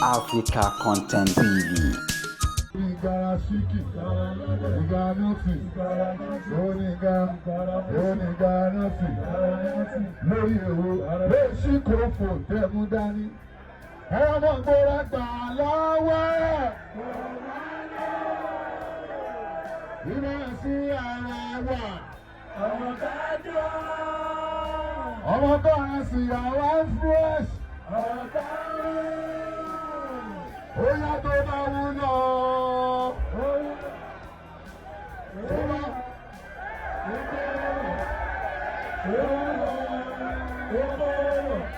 Africa Content TV. Igara Shiki, Igara Nọ́ọ̀tì, Oníga Nọ́ọ̀tì, lórí èwo, lóṣì kòfò tẹ̀mú dání. Ọmọ gbọ́dọ̀ gbà lọ́wọ́ ẹ̀. Iná sí ara wà. Ọmọ kọ́ra sí àwa fresh. Ó yá tó bá wú lọ.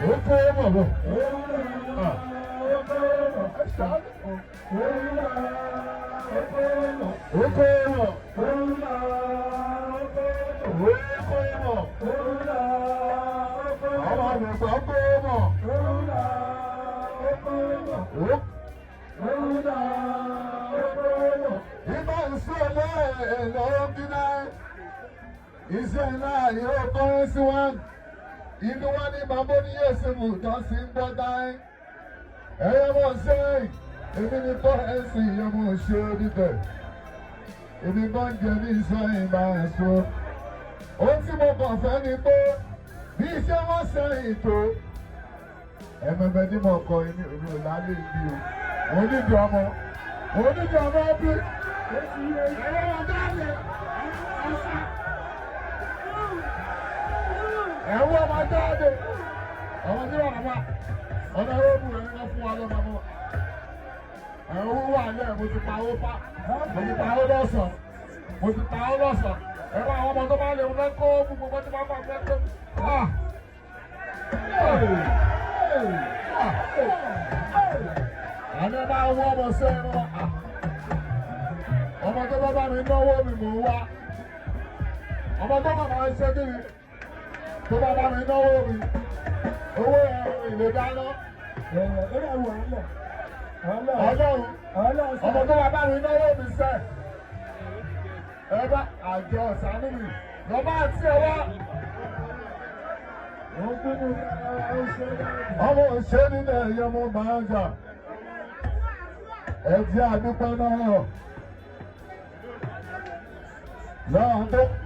Ó kó mọ̀ bọ̀. Iṣẹ́ náà yóò kọ́rin sí wọn. Inú wa ní bàbá oníyèsí mú tán sí ń gbọ́ dáì. Ẹyẹ mọ̀ ṣe èmi ní kọ́rẹ́nsì yẹn mọ̀ ṣe níbẹ̀. Èmi máa ń jẹ ní iṣẹ́ ìbára so. Ohun tí mo kàn fẹ́ ni pé bí iṣẹ́ wọn ṣe ètò. Ẹ̀mẹ̀mẹ̀ ni mo kọ èmi ò lálé ibi o. Onídìí ọmọ bí. Ẹ̀yẹ wọn dáàbò. Ẹ̀wọ́ ọmọ jáde, ọmọ tí wọ́n wá, ọ̀nà òògùn rẹ̀ ń fún wa lọ́mọ mọ́. Ẹ̀wọ́ wà lẹ̀, mo ti pa owó pa, mo ti pa owó lọ́sàn, Ẹ̀wọ́ àwọn ọmọ tó bá lè wọ́n kó gbogbo tí wọ́n bá fẹ́ tó. Àní ẹ máa wọ́n ọmọ sí ẹ̀rọ. Ọmọ tó bá bá mi náwó mi mò ń wá. Ọmọ tó bá máa ń ṣe kí ni? Tó bá bá mi náwó mi, owó ìlè dáná. Ọlọ́run, ọmọ tó bá bá mi náwó mi sẹ́. Ẹ bá àjọ ọ̀sánú mi, lọ́ba àti ẹwà. Ọmọ òṣèré nílẹ̀ ẹ̀yẹ mo máa ń jà. Ẹ̀jẹ̀ àdúpẹ́ náà.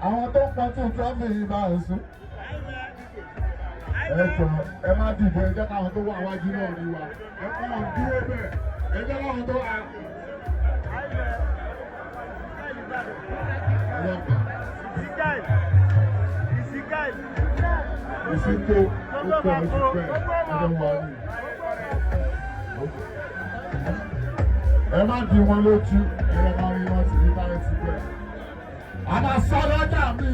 Àwọn tó ń pọ́n tún trọ́fì yìí bá ń sùn. Ẹ má dìbò ẹ jẹ́ káwọn tó wà wájú náà rí wa. Ẹ kọ́ wọn dúró bẹ́ẹ̀. Ẹ jẹ́ káwọn tó wà. Ìsìnkú ó pọ̀ ojú pẹ̀ ẹ̀dọ̀ wà ní. Ẹ má dì wọn lójú. Ẹ lọ máa rí wọn sí ní báyìí sí bẹ́ẹ̀. A máa sọ lọ́jà mi.